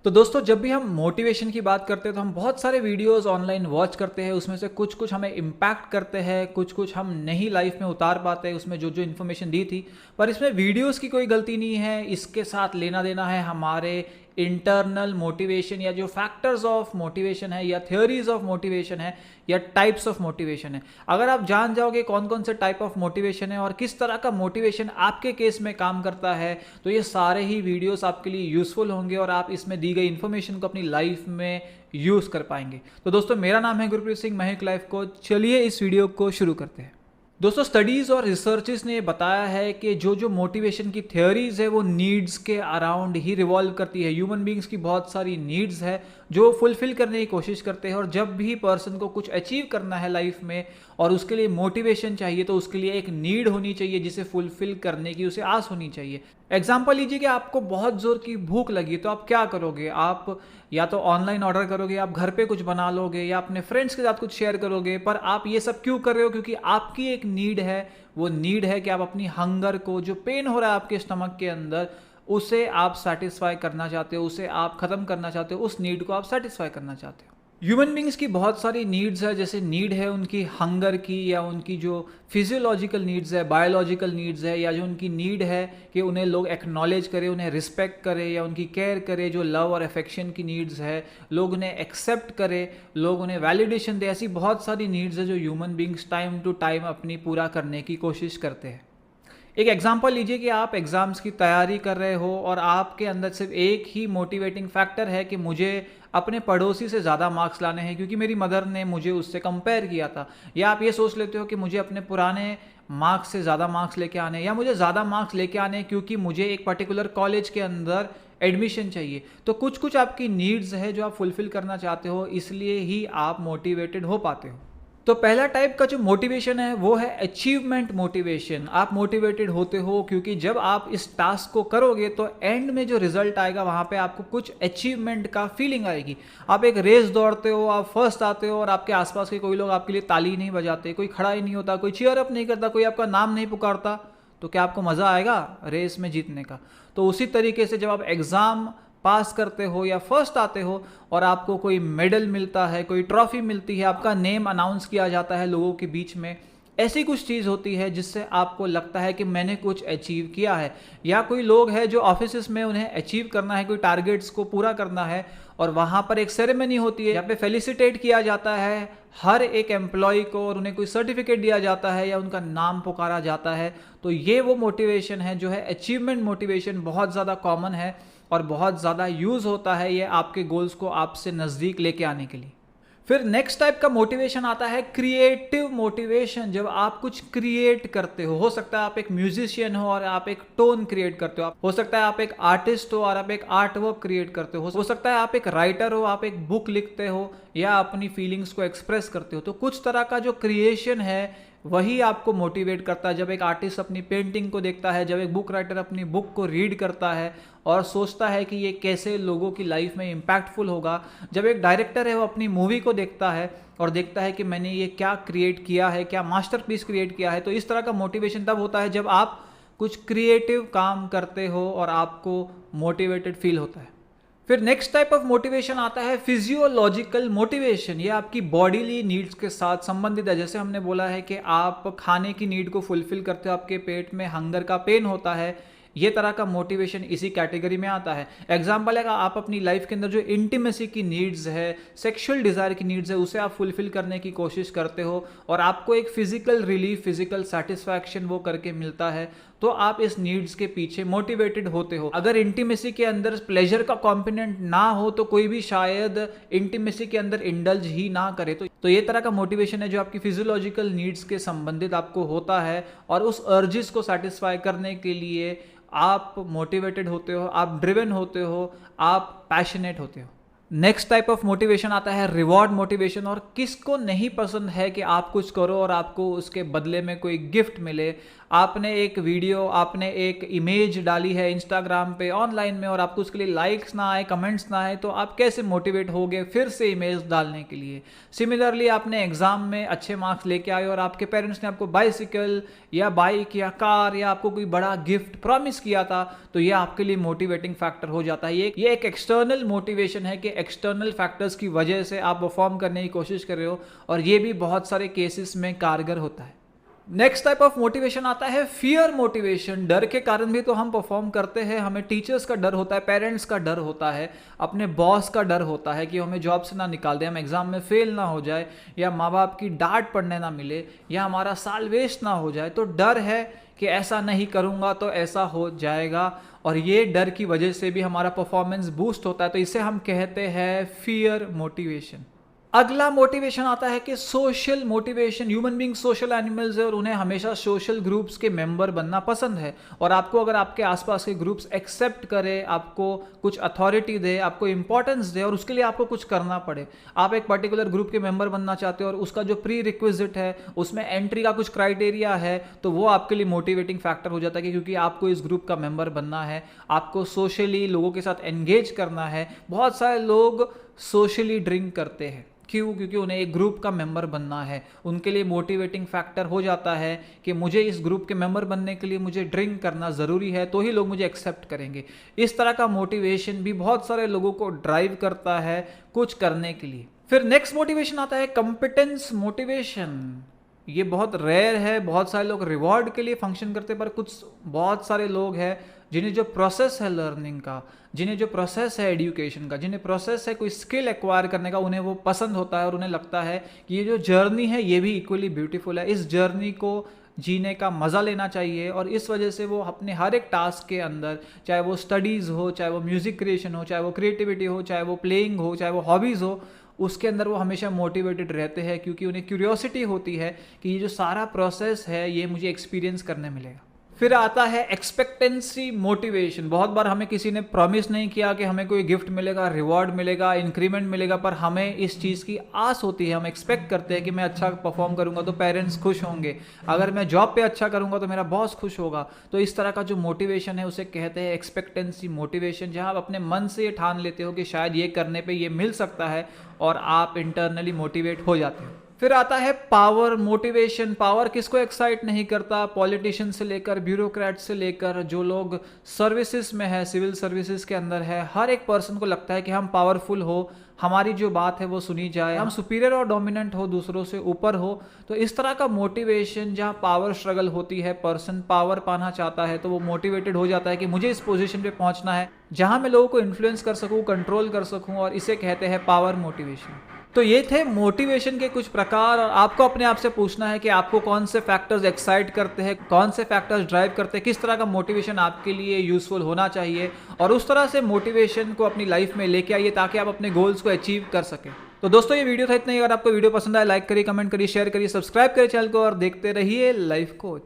तो दोस्तों जब भी हम मोटिवेशन की बात करते हैं तो हम बहुत सारे वीडियोस ऑनलाइन वॉच करते हैं। उसमें से कुछ कुछ हमें इम्पैक्ट करते हैं, कुछ कुछ हम नहीं लाइफ में उतार पाते हैं उसमें जो जो इन्फॉर्मेशन दी थी। पर इसमें वीडियोस की कोई गलती नहीं है, इसके साथ लेना देना है हमारे इंटरनल मोटिवेशन या जो फैक्टर्स ऑफ मोटिवेशन है या थ्योरीज ऑफ मोटिवेशन है या टाइप्स ऑफ मोटिवेशन है। अगर आप जान जाओगे कौन कौन से टाइप ऑफ मोटिवेशन है और किस तरह का मोटिवेशन आपके केस में काम करता है, तो ये सारे ही वीडियोस आपके लिए यूजफुल होंगे और आप इसमें दी गई इन्फॉर्मेशन को अपनी लाइफ में यूज कर पाएंगे। तो दोस्तों मेरा नाम है गुरप्रीत सिंह, महक लाइफ कोच। चलिए इस वीडियो को शुरू करते हैं। दोस्तों स्टडीज और रिसर्चेस ने बताया है कि जो जो मोटिवेशन की थ्योरीज है वो नीड्स के अराउंड ही रिवॉल्व करती है। ह्यूमन बींग्स की बहुत सारी नीड्स है जो फुलफिल करने की कोशिश करते हैं, और जब भी पर्सन को कुछ अचीव करना है लाइफ में और उसके लिए मोटिवेशन चाहिए तो उसके लिए एक नीड होनी चाहिए जिसे फुलफिल करने की उसे आस होनी चाहिए। एग्जाम्पल लीजिए कि आपको बहुत जोर की भूख लगी तो आप क्या करोगे? आप या तो ऑनलाइन ऑर्डर करोगे, आप घर पे कुछ बना लोगे या अपने फ्रेंड्स के साथ कुछ शेयर करोगे। पर आप ये सब क्यों कर रहे हो? क्योंकि आपकी एक नीड है। वो नीड है कि आप अपनी हंगर को, जो पेन हो रहा है आपके स्टमक के अंदर, उसे आप सेटिस्फाई करना चाहते हो, उसे आप खत्म करना चाहते हो, उस नीड को आप सेटिस्फाई करना चाहते हो। ह्यूमन बींग्स की बहुत सारी नीड्स है, जैसे नीड है उनकी हंगर की या उनकी जो फिजियोलॉजिकल नीड्स है, बायोलॉजिकल नीड्स है, या जो उनकी नीड है कि उन्हें लोग एक्नॉलेज करें, उन्हें रिस्पेक्ट करें या उनकी केयर करें, जो लव और अफेक्शन की नीड्स है, लोग उन्हें एक्सेप्ट करें, लोग उन्हें वैलिडेशन दें। ऐसी बहुत सारी नीड्स है जो human beings time to time अपनी पूरा करने की कोशिश करते हैं। एक एग्जाम्पल लीजिए कि आप एग्ज़ाम्स की तैयारी कर रहे हो और आपके अंदर सिर्फ एक ही मोटिवेटिंग फैक्टर है कि मुझे अपने पड़ोसी से ज़्यादा मार्क्स लाने हैं क्योंकि मेरी मदर ने मुझे उससे कंपेयर किया था। या आप ये सोच लेते हो कि मुझे अपने पुराने मार्क्स से ज़्यादा मार्क्स लेके आने हैं, या मुझे ज़्यादा मार्क्स लेके आने हैं क्योंकि मुझे एक पर्टिकुलर कॉलेज के अंदर एडमिशन चाहिए। तो कुछ कुछ आपकी नीड्स है जो आप फुलफिल करना चाहते हो, इसलिए ही आप मोटिवेटेड हो पाते हो। तो पहला टाइप का जो मोटिवेशन है वो है अचीवमेंट मोटिवेशन। आप मोटिवेटेड होते हो क्योंकि जब आप इस टास्क को करोगे तो एंड में जो रिजल्ट आएगा वहाँ पे आपको कुछ अचीवमेंट का फीलिंग आएगी। आप एक रेस दौड़ते हो, आप फर्स्ट आते हो और आपके आसपास के कोई लोग आपके लिए ताली नहीं बजाते, कोई खड़ा ही नहीं होता, कोई चीयर अप नहीं करता, कोई आपका नाम नहीं पुकारता, तो क्या आपको मज़ा आएगा रेस में जीतने का? तो उसी तरीके से जब आप एग्ज़ाम पास करते हो या फर्स्ट आते हो और आपको कोई मेडल मिलता है, कोई ट्रॉफी मिलती है, आपका नेम अनाउंस किया जाता है लोगों के बीच में, ऐसी कुछ चीज़ होती है जिससे आपको लगता है कि मैंने कुछ अचीव किया है। या कोई लोग हैं जो ऑफिस में उन्हें अचीव करना है, कोई टारगेट्स को पूरा करना है, और वहाँ पर एक सेरेमनी होती है, यहाँ पे फेलिसिटेट किया जाता है हर एक एम्प्लॉय को और उन्हें कोई सर्टिफिकेट दिया जाता है या उनका नाम पुकारा जाता है। तो ये वो मोटिवेशन है जो है अचीवमेंट मोटिवेशन, बहुत ज़्यादा कॉमन है और बहुत ज़्यादा यूज़ होता है ये आपके गोल्स को आपसे नज़दीक लेके आने के लिए। फिर नेक्स्ट टाइप का मोटिवेशन आता है क्रिएटिव मोटिवेशन। जब आप कुछ क्रिएट करते हो सकता है आप एक म्यूजिशियन हो और आप एक टोन क्रिएट करते हो सकता है आप एक आर्टिस्ट हो और आप एक आर्ट वर्क क्रिएट करते हो सकता है आप एक राइटर हो, आप एक बुक लिखते हो या अपनी फीलिंग्स को एक्सप्रेस करते हो। तो कुछ तरह का जो क्रिएशन है वही आपको मोटिवेट करता है। जब एक आर्टिस्ट अपनी पेंटिंग को देखता है, जब एक बुक राइटर अपनी बुक को रीड करता है और सोचता है कि ये कैसे लोगों की लाइफ में इम्पैक्टफुल होगा, जब एक डायरेक्टर है वो अपनी मूवी को देखता है और देखता है कि मैंने ये क्या क्रिएट किया है, क्या मास्टरपीस क्रिएट किया है। तो इस तरह का मोटिवेशन तब होता है जब आप कुछ क्रिएटिव काम करते हो और आपको मोटिवेटेड फील होता है। फिर नेक्स्ट टाइप ऑफ मोटिवेशन आता है फिजियोलॉजिकल मोटिवेशन। ये आपकी बॉडीली नीड्स के साथ संबंधित है। जैसे हमने बोला है कि आप खाने की नीड को फुलफिल करते हो, आपके पेट में हंगर का पेन होता है, ये तरह का मोटिवेशन इसी कैटेगरी में आता है। एग्जाम्पल है आप अपनी लाइफ के अंदर जो इंटीमेसी की नीड्स है, सेक्सुअल डिज़ायर की नीड्स है, उसे आप फुलफिल करने की कोशिश करते हो और आपको एक फिजिकल रिलीफ, फिजिकल सेटिस्फैक्शन वो करके मिलता है, तो आप इस नीड्स के पीछे मोटिवेटेड होते हो। अगर इंटीमेसी के अंदर प्लेजर का कॉम्पोनेंट ना हो तो कोई भी शायद इंटीमेसी के अंदर इंडल्ज ही ना करे। तो ये तरह का मोटिवेशन है जो आपकी फिजियोलॉजिकल नीड्स के संबंधित आपको होता है और उस अर्जिस को सेटिस्फाई करने के लिए आप मोटिवेटेड होते हो, आप ड्रिवन होते हो, आप पैशनेट होते हो। नेक्स्ट टाइप ऑफ मोटिवेशन आता है रिवॉर्ड मोटिवेशन। और किसको नहीं पसंद है कि आप कुछ करो और आपको उसके बदले में कोई गिफ्ट मिले, आपने एक वीडियो, आपने एक इमेज डाली है इंस्टाग्राम पे, ऑनलाइन में, और आपको उसके लिए लाइक्स ना आए, कमेंट्स ना आए, तो आप कैसे मोटिवेट होगे फिर से इमेज डालने के लिए। सिमिलरली आपने एग्जाम में अच्छे मार्क्स लेके आए और आपके पेरेंट्स ने आपको बाइसिकल या बाइक या कार या आपको कोई बड़ा गिफ्ट प्रॉमिस किया था, तो ये आपके लिए मोटिवेटिंग फैक्टर हो जाता है। ये एक एक्सटर्नल मोटिवेशन है कि एक्सटर्नल फैक्टर्स की वजह से आप परफॉर्म करने की कोशिश कर रहे हो, और ये भी बहुत सारे केसेस में कारगर होता है। नेक्स्ट टाइप ऑफ मोटिवेशन आता है फियर मोटिवेशन। डर के कारण भी तो हम परफॉर्म करते हैं। हमें टीचर्स का डर होता है, पेरेंट्स का डर होता है, अपने बॉस का डर होता है कि हमें जॉब से ना निकाल दे, हम एग्जाम में फेल ना हो जाए, या माँ बाप की डांट पड़ने ना मिले, या हमारा साल वेस्ट ना हो जाए। तो डर है कि ऐसा नहीं करूँगा तो ऐसा हो जाएगा, और ये डर की वजह से भी हमारा परफॉर्मेंस बूस्ट होता है। तो इसे हम कहते हैं फियर मोटिवेशन। अगला मोटिवेशन आता है कि social motivation. Human being social animals है और उन्हें हमेशा सोशल ग्रुप्स के मेंबर बनना पसंद है। और आपको अगर आपके आसपास के ग्रुप्स एक्सेप्ट करे, आपको कुछ अथॉरिटी दे, आपको इंपॉर्टेंस दे, और उसके लिए आपको कुछ करना पड़े, आप एक पर्टिकुलर ग्रुप के मेंबर बनना चाहते हो और उसका जो प्री रिक्विजिट है, उसमें एंट्री का कुछ क्राइटेरिया है, तो वो आपके लिए मोटिवेटिंग फैक्टर हो जाता है कि क्योंकि आपको इस ग्रुप का मेंबर बनना है, आपको सोशली लोगों के साथ एंगेज करना है। बहुत सारे लोग सोशली ड्रिंक करते हैं, क्यों? क्योंकि उन्हें एक ग्रुप का मेंबर बनना है। उनके लिए मोटिवेटिंग फैक्टर हो जाता है कि मुझे इस ग्रुप के मेंबर बनने के लिए मुझे ड्रिंक करना ज़रूरी है, तो ही लोग मुझे एक्सेप्ट करेंगे। इस तरह का मोटिवेशन भी बहुत सारे लोगों को ड्राइव करता है कुछ करने के लिए। फिर नेक्स्ट मोटिवेशन आता है कंपिटेंस मोटिवेशन। ये बहुत रेयर है, बहुत सारे लोग रिवॉर्ड के लिए फंक्शन करते हैं, पर कुछ बहुत सारे लोग हैं जिन्हें जो प्रोसेस है लर्निंग का, जिन्हें जो प्रोसेस है एजुकेशन का, जिन्हें प्रोसेस है कोई स्किल एक्वायर करने का, उन्हें वो पसंद होता है और उन्हें लगता है कि ये जो जर्नी है ये भी इक्वली ब्यूटीफुल है। इस जर्नी को जीने का मज़ा लेना चाहिए, और इस वजह से वो अपने हर एक टास्क के अंदर, चाहे वो स्टडीज़ हो, चाहे वो म्यूज़िक क्रिएशन हो, चाहे वो क्रिएटिविटी हो, चाहे वो प्लेइंग हो, चाहे वो हॉबीज़ हो, उसके अंदर वो हमेशा मोटिवेटेड रहते हैं, क्योंकि उन्हें क्यूरियोसिटी होती है कि ये जो सारा प्रोसेस है ये मुझे एक्सपीरियंस करने मिलेगा। फिर आता है एक्सपेक्टेंसी मोटिवेशन। बहुत बार हमें किसी ने प्रॉमिस नहीं किया कि हमें कोई गिफ्ट मिलेगा, रिवॉर्ड मिलेगा, इंक्रीमेंट मिलेगा, पर हमें इस चीज़ की आस होती है, हम एक्सपेक्ट करते हैं कि मैं अच्छा परफॉर्म करूंगा तो पेरेंट्स खुश होंगे, अगर मैं जॉब पे अच्छा करूंगा तो मेरा बॉस खुश होगा। तो इस तरह का जो मोटिवेशन है उसे कहते हैं एक्सपेक्टेंसी मोटिवेशन, जहां आप अपने मन से ये ठान लेते हो कि शायद ये करने पर ये मिल सकता है, और आप इंटरनली मोटिवेट हो जाते हो। फिर आता है पावर मोटिवेशन। पावर किसको एक्साइट नहीं करता? पॉलिटिशियन से लेकर ब्यूरोक्रेट से लेकर जो लोग सर्विसेज में है, सिविल सर्विसेज के अंदर है, हर एक पर्सन को लगता है कि हम पावरफुल हो, हमारी जो बात है वो सुनी जाए, हम सुपीरियर और डोमिनेंट हो, दूसरों से ऊपर हो। तो इस तरह का मोटिवेशन, जहाँ पावर स्ट्रगल होती है, पर्सन पावर पाना चाहता है, तो वो मोटिवेटेड हो जाता है कि मुझे इस पोजीशन पे पहुंचना है जहां मैं लोगों को इन्फ्लुएंस कर सकूं, कंट्रोल कर सकूं, और इसे कहते हैं पावर मोटिवेशन। तो ये थे मोटिवेशन के कुछ प्रकार, और आपको अपने आप से पूछना है कि आपको कौन से फैक्टर्स एक्साइट करते हैं, कौन से फैक्टर्स ड्राइव करते हैं, किस तरह का मोटिवेशन आपके लिए यूजफुल होना चाहिए, और उस तरह से मोटिवेशन को अपनी लाइफ में लेके आइए ताकि आप अपने गोल्स को अचीव कर सकें। तो दोस्तों ये वीडियो था इतना ही। अगर आपको वीडियो पसंद आए लाइक करिए, कमेंट करिए, शेयर करिए, सब्सक्राइब करिए चैनल को, और देखते रहिए लाइफ कोच।